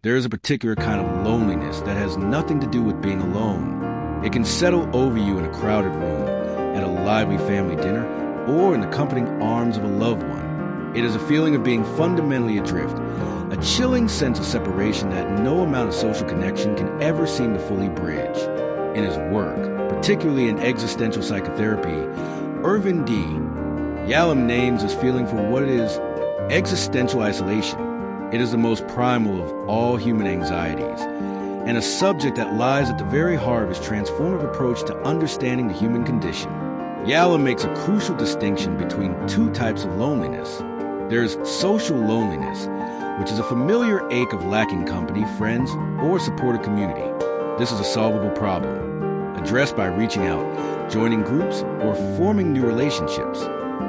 There is a particular kind of loneliness that has nothing to do with being alone. It can settle over you in a crowded room, at a lively family dinner, or in the comforting arms of a loved one. It is a feeling of being fundamentally adrift, a chilling sense of separation that no amount of social connection can ever seem to fully bridge. In his work, particularly in Existential Psychotherapy, Irvin D. Yalom names this feeling for what it is: existential isolation. It is the most primal of all human anxieties, and a subject that lies at the very heart of his transformative approach to understanding the human condition. Yalom makes a crucial distinction between two types of loneliness. There's social loneliness, which is a familiar ache of lacking company, friends, or supportive community. This is a solvable problem, addressed by reaching out, joining groups, or forming new relationships.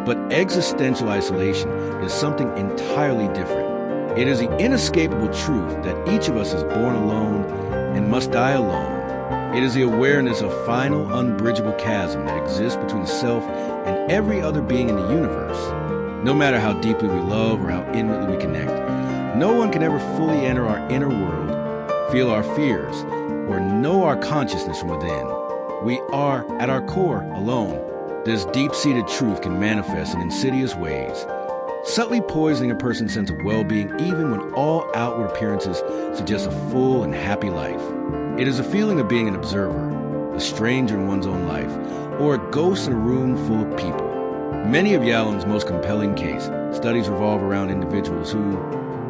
But existential isolation is something entirely different. It is the inescapable truth that each of us is born alone and must die alone. It is the awareness of final, unbridgeable chasm that exists between the self and every other being in the universe. No matter how deeply we love or how intimately we connect, no one can ever fully enter our inner world, feel our fears, or know our consciousness from within. We are, at our core, alone. This deep-seated truth can manifest in insidious ways, subtly poisoning a person's sense of well-being even when all outward appearances suggest a full and happy life. It is a feeling of being an observer, a stranger in one's own life, or a ghost in a room full of people. Many of Yalom's most compelling case studies revolve around individuals who,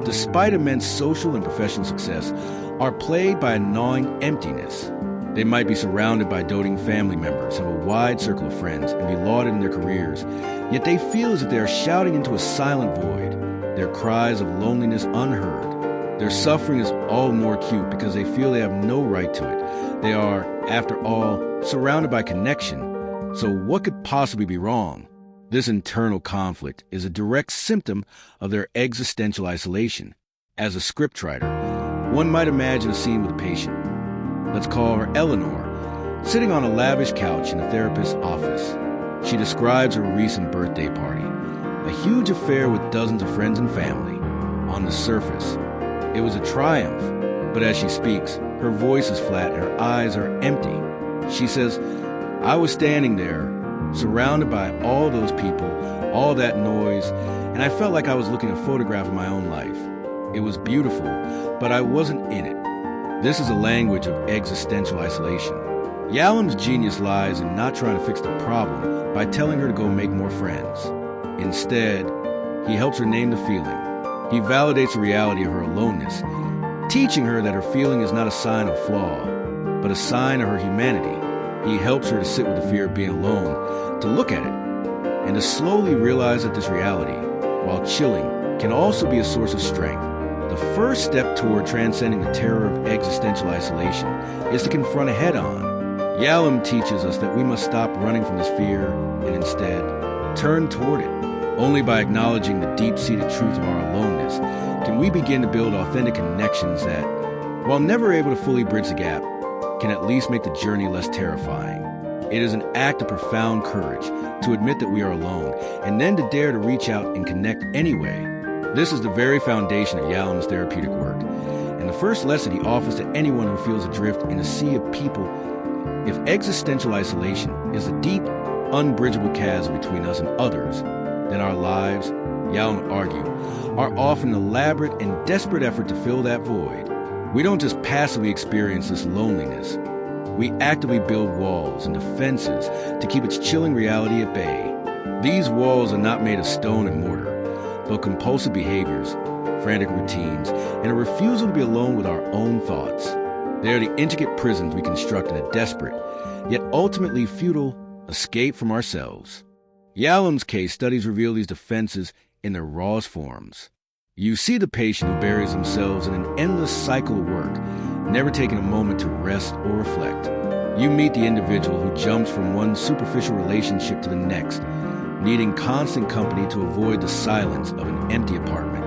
despite immense social and professional success, are plagued by a gnawing emptiness. They might be surrounded by doting family members, have a wide circle of friends, and be lauded in their careers, yet they feel as if they are shouting into a silent void, their cries of loneliness unheard. Their suffering is all more acute because they feel they have no right to it. They are, after all, surrounded by connection, so what could possibly be wrong? This internal conflict is a direct symptom of their existential isolation. As a scriptwriter, one might imagine a scene with a patient. Let's call her Eleanor, sitting on a lavish couch in a therapist's office. She describes her recent birthday party, a huge affair with dozens of friends and family. On the surface, it was a triumph, but as she speaks, her voice is flat and her eyes are empty. She says, "I was standing there, surrounded by all those people, all that noise, and I felt like I was looking at a photograph of my own life. It was beautiful, but I wasn't in it." This is a language of existential isolation. Yalom's genius lies in not trying to fix the problem by telling her to go make more friends. Instead, he helps her name the feeling. He validates the reality of her aloneness, teaching her that her feeling is not a sign of flaw, but a sign of her humanity. He helps her to sit with the fear of being alone, to look at it, and to slowly realize that this reality, while chilling, can also be a source of strength. The first step toward transcending the terror of existential isolation is to confront it head-on. Yalom teaches us that we must stop running from this fear and instead turn toward it. Only by acknowledging the deep-seated truth of our aloneness can we begin to build authentic connections that, while never able to fully bridge the gap, can at least make the journey less terrifying. It is an act of profound courage to admit that we are alone and then to dare to reach out and connect anyway. This is the very foundation of Yalom's therapeutic work, and the first lesson he offers to anyone who feels adrift in a sea of people. If existential isolation is a deep, unbridgeable chasm between us and others, then our lives, Yalom would argue, are often an elaborate and desperate effort to fill that void. We don't just passively experience this loneliness. We actively build walls and defenses to keep its chilling reality at bay. These walls are not made of stone and mortar, but compulsive behaviors, frantic routines, and a refusal to be alone with our own thoughts. They are the intricate prisons we construct in a desperate, yet ultimately futile, escape from ourselves. Yalom's case studies reveal these defenses in their rawest forms. You see the patient who buries themselves in an endless cycle of work, never taking a moment to rest or reflect. You meet the individual who jumps from one superficial relationship to the next, needing constant company to avoid the silence of an empty apartment.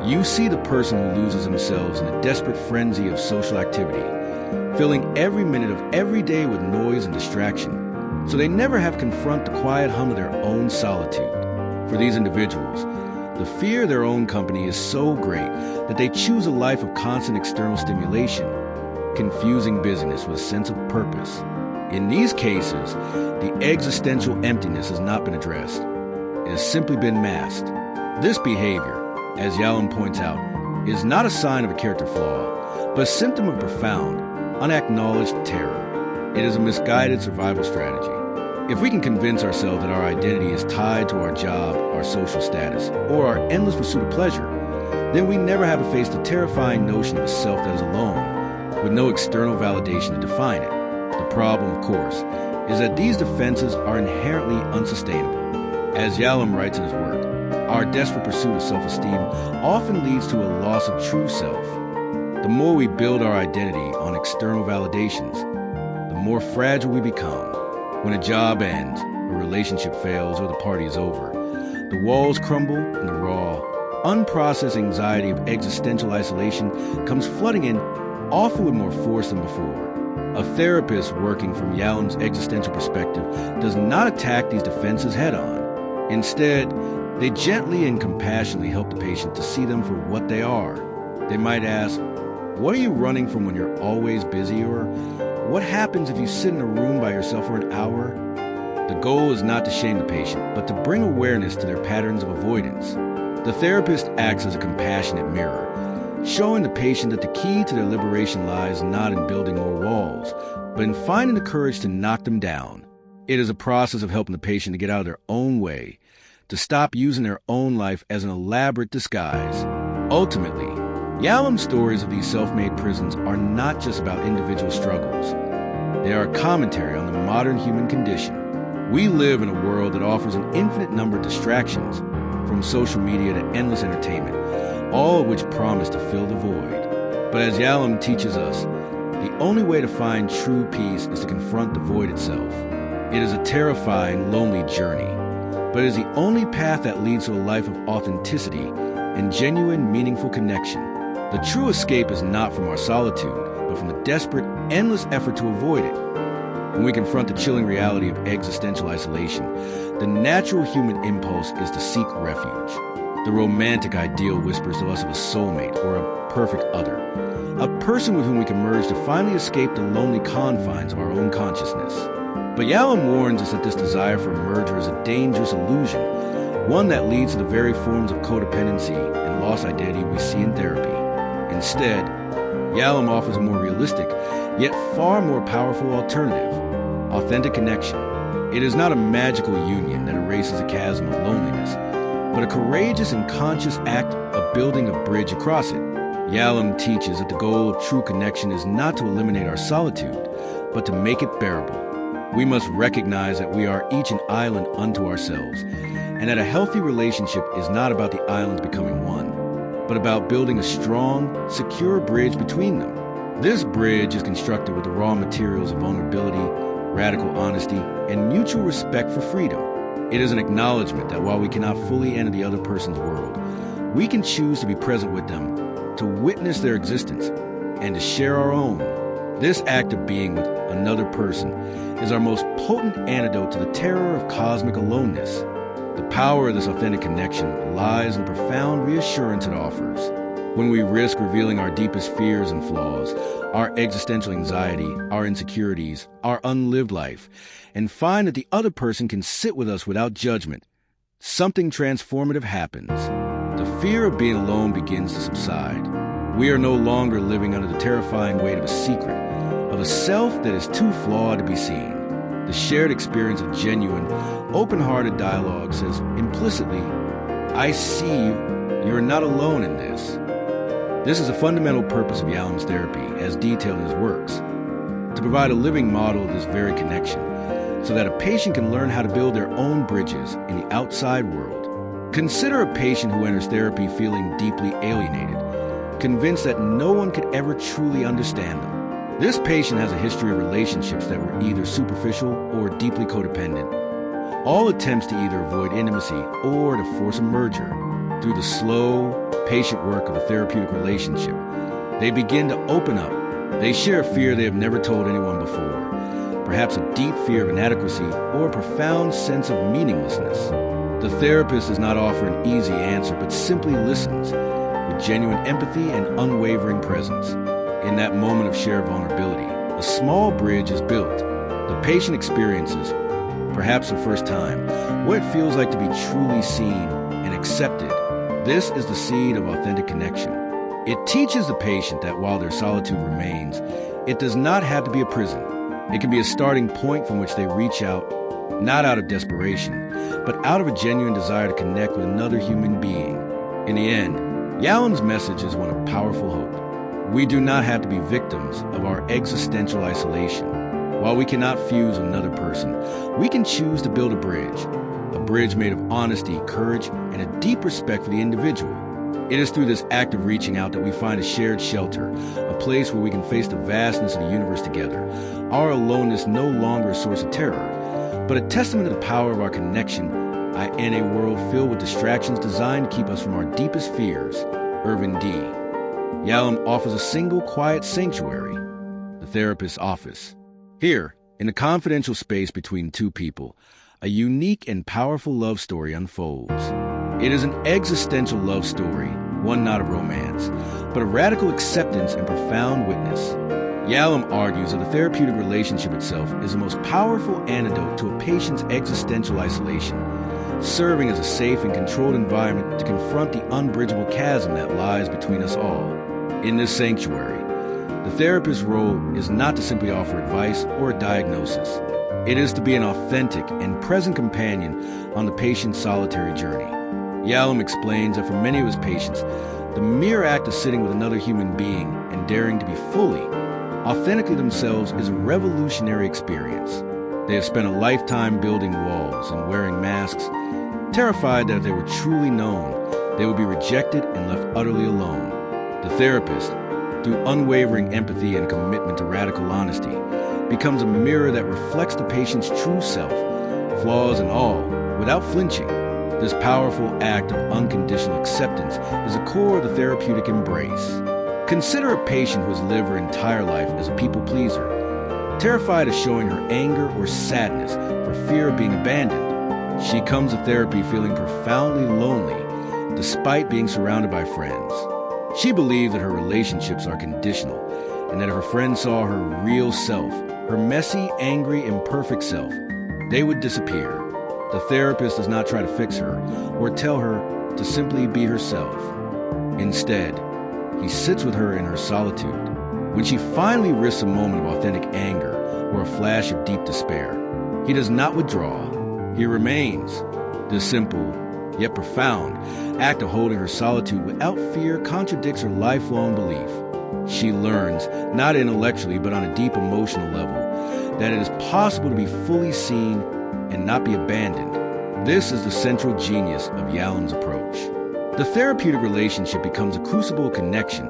You see the person who loses themselves in a desperate frenzy of social activity, filling every minute of every day with noise and distraction, so they never have to confront the quiet hum of their own solitude. For these individuals, The fear of their own company is so great that they choose a life of constant external stimulation, confusing busyness with a sense of purpose. In these cases, the existential emptiness has not been addressed. It has simply been masked. This behavior, as Yalom points out, is not a sign of a character flaw, but a symptom of profound, unacknowledged terror. It is a misguided survival strategy. If we can convince ourselves that our identity is tied to our job, our social status, or our endless pursuit of pleasure, then we never have to face the terrifying notion of a self that is alone, with no external validation to define it. The problem, of course, is that these defenses are inherently unsustainable. As Yalom writes in his work, our desperate pursuit of self-esteem often leads to a loss of true self. The more we build our identity on external validations, the more fragile we become. When a job ends, a relationship fails, or the party is over, the walls crumble and the raw, unprocessed anxiety of existential isolation comes flooding in, often with more force than before. A therapist working from Yalom's existential perspective does not attack these defenses head-on. Instead, they gently and compassionately help the patient to see them for what they are. They might ask, "What are you running from when you're always busy?" Or, "What happens if you sit in a room by yourself for an hour?" The goal is not to shame the patient, but to bring awareness to their patterns of avoidance. The therapist acts as a compassionate mirror, showing the patient that the key to their liberation lies not in building more walls, but in finding the courage to knock them down. It is a process of helping the patient to get out of their own way, to stop using their own life as an elaborate disguise. Ultimately, Yalom's stories of these self-made prisons are not just about individual struggles. They are a commentary on the modern human condition. We live in a world that offers an infinite number of distractions, from social media to endless entertainment, all of which promise to fill the void. But as Yalom teaches us, the only way to find true peace is to confront the void itself. It is a terrifying, lonely journey, but it is the only path that leads to a life of authenticity and genuine, meaningful connection. The true escape is not from our solitude, but from the desperate, endless effort to avoid it. When we confront the chilling reality of existential isolation, the natural human impulse is to seek refuge. The romantic ideal whispers to us of a soulmate or a perfect other, a person with whom we can merge to finally escape the lonely confines of our own consciousness. But Yalom warns us that this desire for a merger is a dangerous illusion, one that leads to the very forms of codependency and lost identity we see in therapy. Instead, Yalom offers a more realistic, yet far more powerful alternative: authentic connection. It is not a magical union that erases a chasm of loneliness, but a courageous and conscious act of building a bridge across it. Yalom teaches that the goal of true connection is not to eliminate our solitude, but to make it bearable. We must recognize that we are each an island unto ourselves, and that a healthy relationship is not about the islands becoming one, but about building a strong, secure bridge between them. This bridge is constructed with the raw materials of vulnerability, radical honesty, and mutual respect for freedom. It is an acknowledgement that while we cannot fully enter the other person's world, we can choose to be present with them, to witness their existence, and to share our own. This act of being with another person is our most potent antidote to the terror of cosmic aloneness. The power of this authentic connection lies in the profound reassurance it offers. When we risk revealing our deepest fears and flaws, our existential anxiety, our insecurities, our unlived life, and find that the other person can sit with us without judgment, something transformative happens. The fear of being alone begins to subside. We are no longer living under the terrifying weight of a secret, of a self that is too flawed to be seen. The shared experience of genuine, open-hearted dialogue says implicitly, "I see you. You are not alone in this." This is a fundamental purpose of Yalom's therapy, as detailed in his works, to provide a living model of this very connection, so that a patient can learn how to build their own bridges in the outside world. Consider a patient who enters therapy feeling deeply alienated, convinced that no one could ever truly understand them. This patient has a history of relationships that were either superficial or deeply codependent. All attempts to either avoid intimacy or to force a merger. Through the slow, patient work of a therapeutic relationship, they begin to open up. They share a fear they have never told anyone before, perhaps a deep fear of inadequacy or a profound sense of meaninglessness. The therapist does not offer an easy answer, but simply listens with genuine empathy and unwavering presence. In that moment of shared vulnerability, a small bridge is built. The patient experiences, perhaps for the first time, what it feels like to be truly seen and accepted. This is the seed of authentic connection. It teaches the patient that while their solitude remains, it does not have to be a prison. It can be a starting point from which they reach out, not out of desperation, but out of a genuine desire to connect with another human being. In the end, Yalom's message is one of powerful hope. We do not have to be victims of our existential isolation. While we cannot fuse with another person, we can choose to build a bridge made of honesty, courage, and a deep respect for the individual. It is through this act of reaching out that we find a shared shelter, a place where we can face the vastness of the universe together. Our aloneness no longer a source of terror, but a testament to the power of our connection in a world filled with distractions designed to keep us from our deepest fears. Irvin D. Yalom offers a single quiet sanctuary, the therapist's office. Here, in a confidential space between two people, a unique and powerful love story unfolds. It is an existential love story, one not of romance, but of radical acceptance and profound witness. Yalom argues that the therapeutic relationship itself is the most powerful antidote to a patient's existential isolation, serving as a safe and controlled environment to confront the unbridgeable chasm that lies between us all. In this sanctuary, the therapist's role is not to simply offer advice or a diagnosis. It is to be an authentic and present companion on the patient's solitary journey. Yalom explains that for many of his patients, the mere act of sitting with another human being and daring to be fully, authentically themselves is a revolutionary experience. They have spent a lifetime building walls and wearing masks, terrified that if they were truly known, they would be rejected and left utterly alone. The therapist, through unwavering empathy and commitment to radical honesty, becomes a mirror that reflects the patient's true self, flaws and all, without flinching. This powerful act of unconditional acceptance is the core of the therapeutic embrace. Consider a patient who has lived her entire life as a people pleaser, terrified of showing her anger or sadness for fear of being abandoned. She comes to therapy feeling profoundly lonely, despite being surrounded by friends. She believes that her relationships are conditional, and that if her friends saw her real self, her messy, angry, imperfect self, they would disappear. The therapist does not try to fix her or tell her to simply be herself. Instead, he sits with her in her solitude. When she finally risks a moment of authentic anger or a flash of deep despair, he does not withdraw. He remains. This simple, yet profound, act of holding her solitude without fear contradicts her lifelong belief. She learns, not intellectually but on a deep emotional level, that it is possible to be fully seen and not be abandoned. This is the central genius of Yalom's approach. The therapeutic relationship becomes a crucible of connection,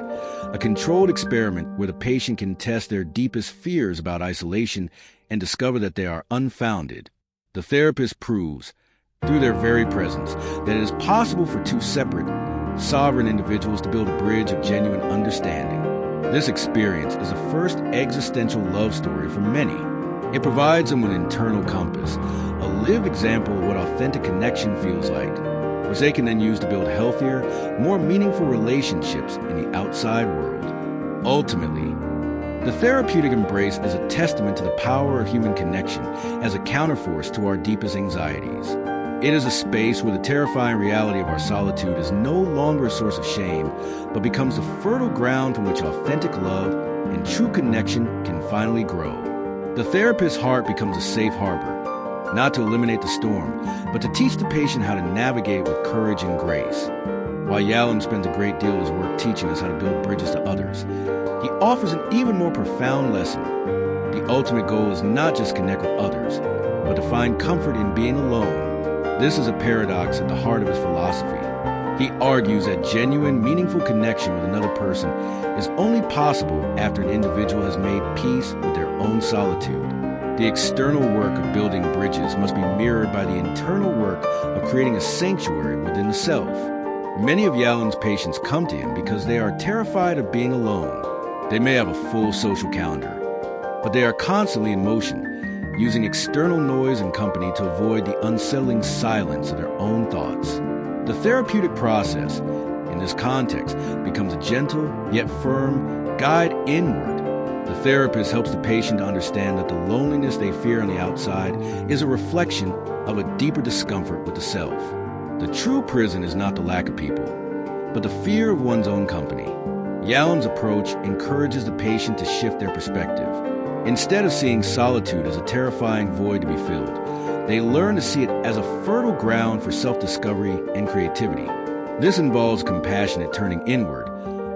a controlled experiment where the patient can test their deepest fears about isolation and discover that they are unfounded. The therapist proves, through their very presence, that it is possible for two separate, sovereign individuals to build a bridge of genuine understanding. This experience is the first existential love story for many. It provides them with an internal compass, a lived example of what authentic connection feels like, which they can then use to build healthier, more meaningful relationships in the outside world. Ultimately, the therapeutic embrace is a testament to the power of human connection as a counterforce to our deepest anxieties. It is a space where the terrifying reality of our solitude is no longer a source of shame, but becomes the fertile ground from which authentic love and true connection can finally grow. The therapist's heart becomes a safe harbor, not to eliminate the storm, but to teach the patient how to navigate with courage and grace. While Yalom spends a great deal of his work teaching us how to build bridges to others, he offers an even more profound lesson. The ultimate goal is not just to connect with others, but to find comfort in being alone. This is a paradox at the heart of his philosophy. He argues that genuine, meaningful connection with another person is only possible after an individual has made peace with their own solitude. The external work of building bridges must be mirrored by the internal work of creating a sanctuary within the self. Many of Yalom's patients come to him because they are terrified of being alone. They may have a full social calendar, but they are constantly in motion, using external noise and company to avoid the unsettling silence of their own thoughts. The therapeutic process, in this context, becomes a gentle, yet firm, guide inward. The therapist helps the patient to understand that the loneliness they fear on the outside is a reflection of a deeper discomfort with the self. The true prison is not the lack of people, but the fear of one's own company. Yalom's approach encourages the patient to shift their perspective. Instead of seeing solitude as a terrifying void to be filled, they learn to see it as a fertile ground for self-discovery and creativity. This involves compassionate turning inward,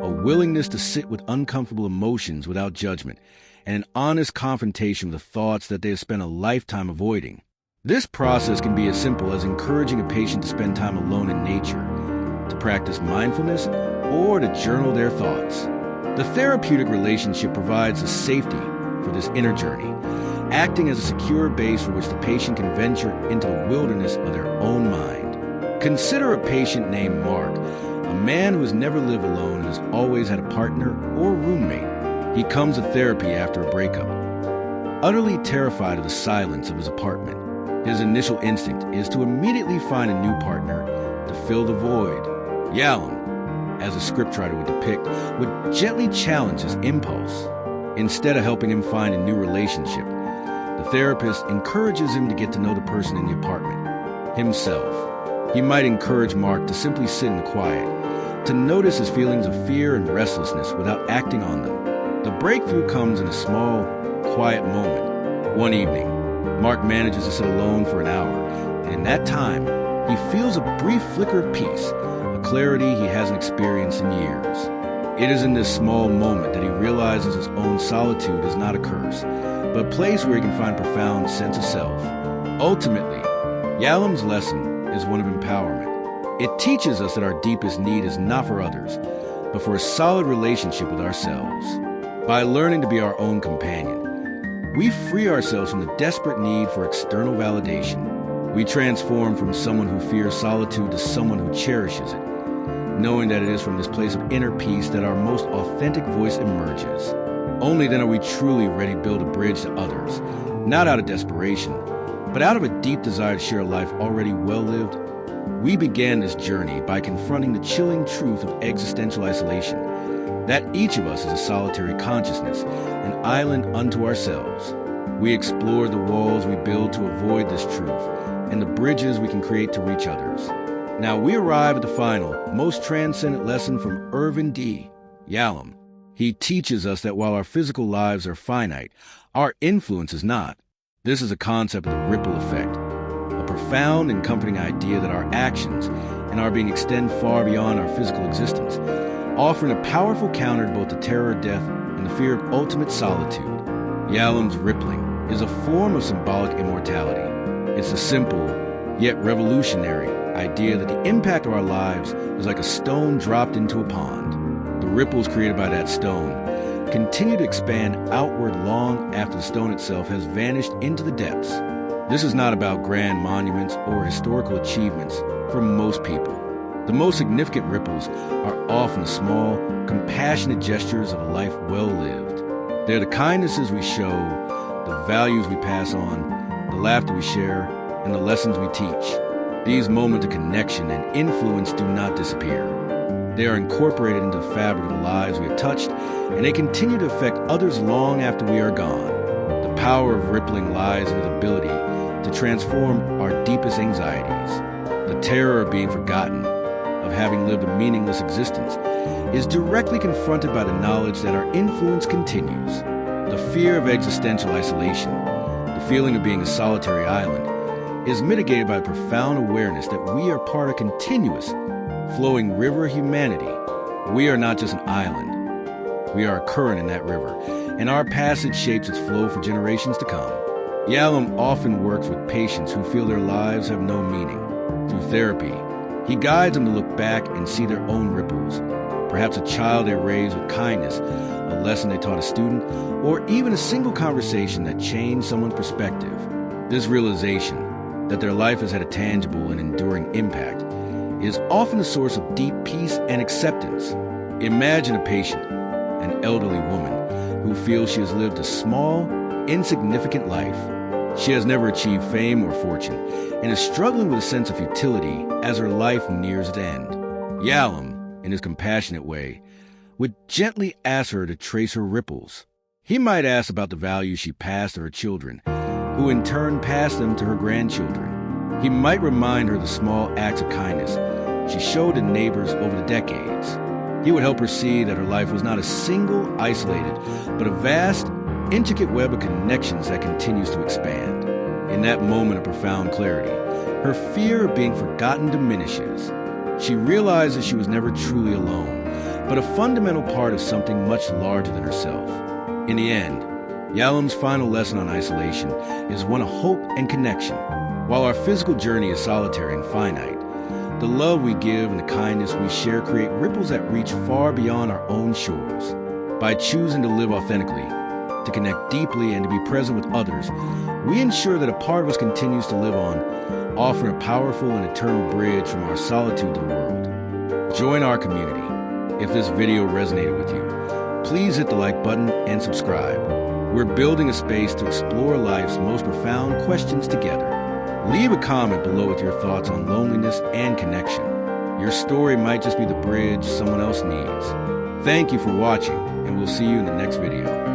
a willingness to sit with uncomfortable emotions without judgment, and an honest confrontation with the thoughts that they have spent a lifetime avoiding. This process can be as simple as encouraging a patient to spend time alone in nature, to practice mindfulness, or to journal their thoughts. The therapeutic relationship provides a safety for this inner journey, acting as a secure base for which the patient can venture into the wilderness of their own mind. Consider a patient named Mark, a man who has never lived alone and has always had a partner or roommate. He comes to therapy after a breakup. Utterly terrified of the silence of his apartment, his initial instinct is to immediately find a new partner to fill the void. Yalom, as a scriptwriter would depict, would gently challenge his impulse. Instead of helping him find a new relationship, the therapist encourages him to get to know the person in the apartment, himself. He might encourage Mark to simply sit in the quiet, to notice his feelings of fear and restlessness without acting on them. The breakthrough comes in a small, quiet moment. One evening, Mark manages to sit alone for an hour, and in that time, he feels a brief flicker of peace, a clarity he hasn't experienced in years. It is in this small moment that he realizes his own solitude is not a curse, but a place where he can find profound sense of self. Ultimately, Yalom's lesson is one of empowerment. It teaches us that our deepest need is not for others, but for a solid relationship with ourselves. By learning to be our own companion, we free ourselves from the desperate need for external validation. We transform from someone who fears solitude to someone who cherishes it, knowing that it is from this place of inner peace that our most authentic voice emerges. Only then are we truly ready to build a bridge to others, not out of desperation, but out of a deep desire to share a life already well-lived. We began this journey by confronting the chilling truth of existential isolation, that each of us is a solitary consciousness, an island unto ourselves. We explored the walls we build to avoid this truth, and the bridges we can create to reach others. Now we arrive at the final, most transcendent lesson from Irvin D, Yalom. He teaches us that while our physical lives are finite, our influence is not. This is a concept of the ripple effect, a profound and comforting idea that our actions and our being extend far beyond our physical existence, offering a powerful counter to both the terror of death and the fear of ultimate solitude. Yalom's rippling is a form of symbolic immortality. It's a simple, yet revolutionary, idea that the impact of our lives is like a stone dropped into a pond. The ripples created by that stone continue to expand outward long after the stone itself has vanished into the depths. This is not about grand monuments or historical achievements for most people. The most significant ripples are often the small, compassionate gestures of a life well lived. They're the kindnesses we show, the values we pass on, the laughter we share, and the lessons we teach. These moments of connection and influence do not disappear. They are incorporated into the fabric of the lives we have touched, and they continue to affect others long after we are gone. The power of rippling lies in the ability to transform our deepest anxieties. The terror of being forgotten, of having lived a meaningless existence, is directly confronted by the knowledge that our influence continues. The fear of existential isolation, the feeling of being a solitary island, is mitigated by a profound awareness that we are part of continuous, flowing river humanity. We are not just an island. We are a current in that river, and our passage shapes its flow for generations to come. Yalom often works with patients who feel their lives have no meaning. Through therapy, he guides them to look back and see their own ripples, perhaps a child they raised with kindness, a lesson they taught a student, or even a single conversation that changed someone's perspective. This realization that their life has had a tangible and enduring impact is often a source of deep peace and acceptance. Imagine a patient, an elderly woman, who feels she has lived a small, insignificant life. She has never achieved fame or fortune and is struggling with a sense of futility as her life nears its end. Yalom, in his compassionate way, would gently ask her to trace her ripples. He might ask about the values she passed to her children, who in turn passed them to her grandchildren. He might remind her of the small acts of kindness she showed to neighbors over the decades. He would help her see that her life was not a single, isolated, but a vast, intricate web of connections that continues to expand. In that moment of profound clarity, her fear of being forgotten diminishes. She realizes she was never truly alone, but a fundamental part of something much larger than herself. In the end, Yalom's final lesson on isolation is one of hope and connection. While our physical journey is solitary and finite, the love we give and the kindness we share create ripples that reach far beyond our own shores. By choosing to live authentically, to connect deeply, and to be present with others, we ensure that a part of us continues to live on, offering a powerful and eternal bridge from our solitude to the world. Join our community. If this video resonated with you, please hit the like button and subscribe. We're building a space to explore life's most profound questions together. Leave a comment below with your thoughts on loneliness and connection. Your story might just be the bridge someone else needs. Thank you for watching, and we'll see you in the next video.